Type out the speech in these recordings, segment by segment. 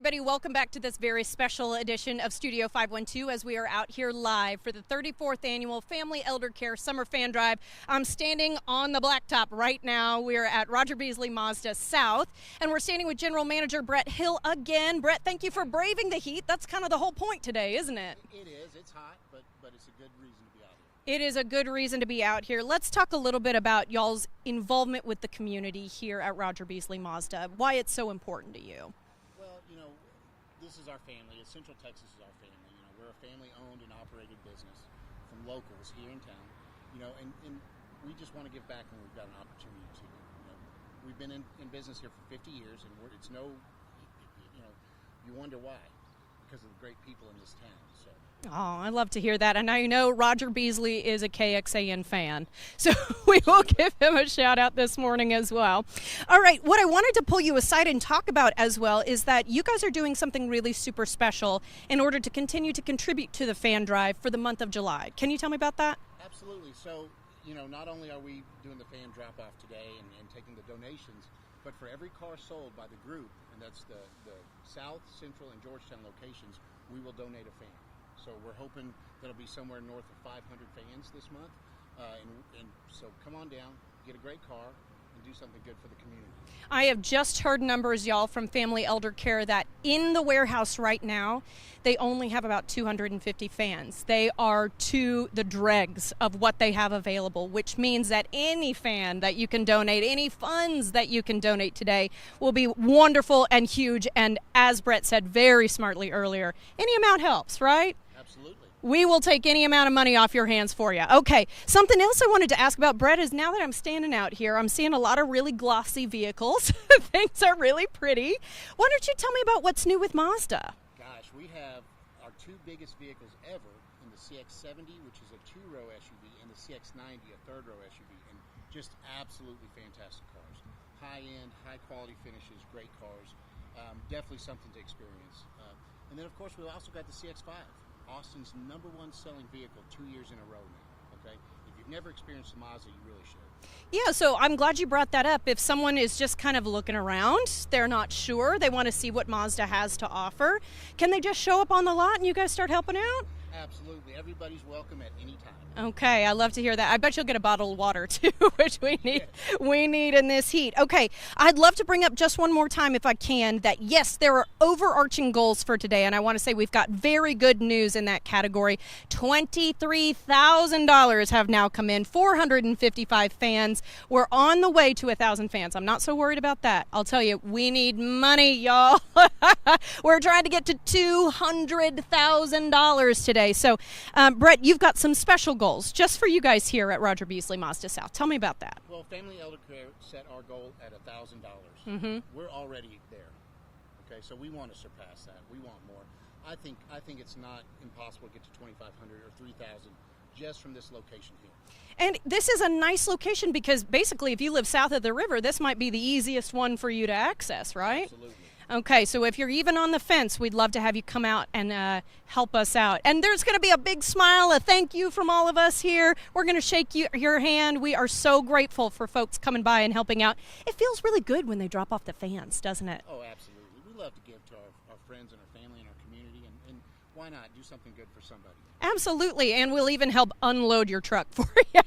Everybody, welcome back to this very special edition of Studio 512 as we are out here live for the 34th Annual Family Eldercare Summer Fan Drive. I'm standing on the blacktop right now. We're at Roger Beasley Mazda South, and we're standing with General Manager Brett Hill again. Brett, thank you for braving the heat. That's kind of the whole point today, isn't it? It is. It's hot, but it's a good reason to be out here. It is a good reason to be out here. Let's talk a little bit about y'all's involvement with the community here at Roger Beasley Mazda, why it's so important to you. This is our family. Central Texas is our family. We're a family-owned and operated business from locals here in town. And we just want to give back when we've got an opportunity to. We've been in business here for 50 years, and you wonder why, because of the great people in this town. So. Oh, I love to hear that. And I know Roger Beasley is a KXAN fan, so we will give him a shout out this morning as well. All right, what I wanted to pull you aside and talk about as well is that you guys are doing something really super special in order to continue to contribute to the fan drive for the month of July. Can you tell me about that? Absolutely. So, not only are we doing the fan drop-off today and taking the donations, but for every car sold by the group, and that's the South, Central, and Georgetown locations, we will donate a fan. So we're hoping that'll be somewhere north of 500 fans this month. And so come on down, get a great car, and do something good for the community. I have just heard numbers, y'all, from Family Eldercare that in the warehouse right now, they only have about 250 fans. They are to the dregs of what they have available, which means that any fan that you can donate, any funds that you can donate today will be wonderful and huge. And as Brett said very smartly earlier, any amount helps, right? Absolutely. We will take any amount of money off your hands for you. Okay, something else I wanted to ask about, Brett, is now that I'm standing out here, I'm seeing a lot of really glossy vehicles. Things are really pretty. Why don't you tell me about what's new with Mazda? Gosh, we have our two biggest vehicles ever in the CX-70, which is a two-row SUV, and the CX-90, a third-row SUV, and just absolutely fantastic cars. High-end, high-quality finishes, great cars. Definitely something to experience. And then, of course, we've also got the CX-5. Austin's #1 selling vehicle 2 years in a row now, okay? If you've never experienced a Mazda, you really should. Yeah, so I'm glad you brought that up. If someone is just kind of looking around, they're not sure, they want to see what Mazda has to offer, can they just show up on the lot and you guys start helping out? Absolutely. Everybody's welcome at any time. Okay, I love to hear that. I bet you'll get a bottle of water too, which we need. Yeah. We need in this heat. Okay, I'd love to bring up just one more time, if I can, that yes, there are overarching goals for today, and I want to say we've got very good news in that category. $23,000 have now come in. 455 fans. We're on the way to 1,000 fans. I'm not so worried about that. I'll tell you, we need money, y'all. We're trying to get to $200,000 today. So, Brett, you've got some special goals just for you guys here at Roger Beasley Mazda South. Tell me about that. Well, Family Eldercare set our goal at $1,000. Mm-hmm. We're already there. Okay, so we want to surpass that. We want more. I think it's not impossible to get to 2,500 or 3,000 just from this location here. And this is a nice location because basically if you live south of the river, this might be the easiest one for you to access, right? Absolutely. Okay, so if you're even on the fence, we'd love to have you come out and help us out. And there's going to be a big smile, a thank you from all of us here. We're going to shake your hand. We are so grateful for folks coming by and helping out. It feels really good when they drop off the fans, doesn't it? Oh, absolutely. We love to give to our friends and our family and our community, and why not do something good for somebody? Absolutely, and we'll even help unload your truck for you.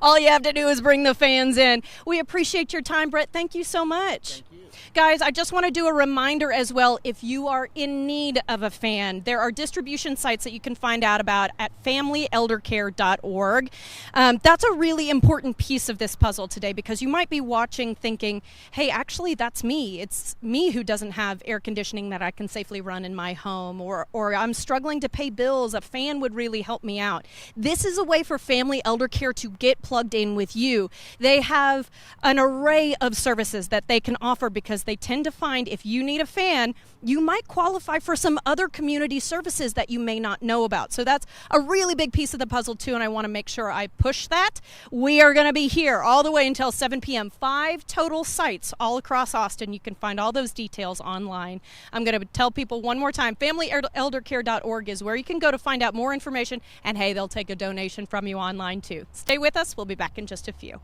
All you have to do is bring the fans in. We appreciate your time, Brett. Thank you so much. Thank you. Guys, I just want to do a reminder as well, if you are in need of a fan, there are distribution sites that you can find out about at familyeldercare.org. That's a really important piece of this puzzle today because you might be watching thinking, hey, actually, that's me. It's me who doesn't have air conditioning that I can safely run in my home, or I'm struggling to pay bills. A fan would really help me out. This is a way for Family Eldercare to get plugged in with you. They have an array of services that they can offer because they tend to find if you need a fan, you might qualify for some other community services that you may not know about. So that's a really big piece of the puzzle too, and I want to make sure I push that. We are going to be here all the way until 7 p.m. 5 total sites all across Austin. You can find all those details online. I'm going to tell people one more time, familyeldercare.org is where you can go to find out more information, and hey, they'll take a donation from you online too. Stay with us. We'll be back in just a few.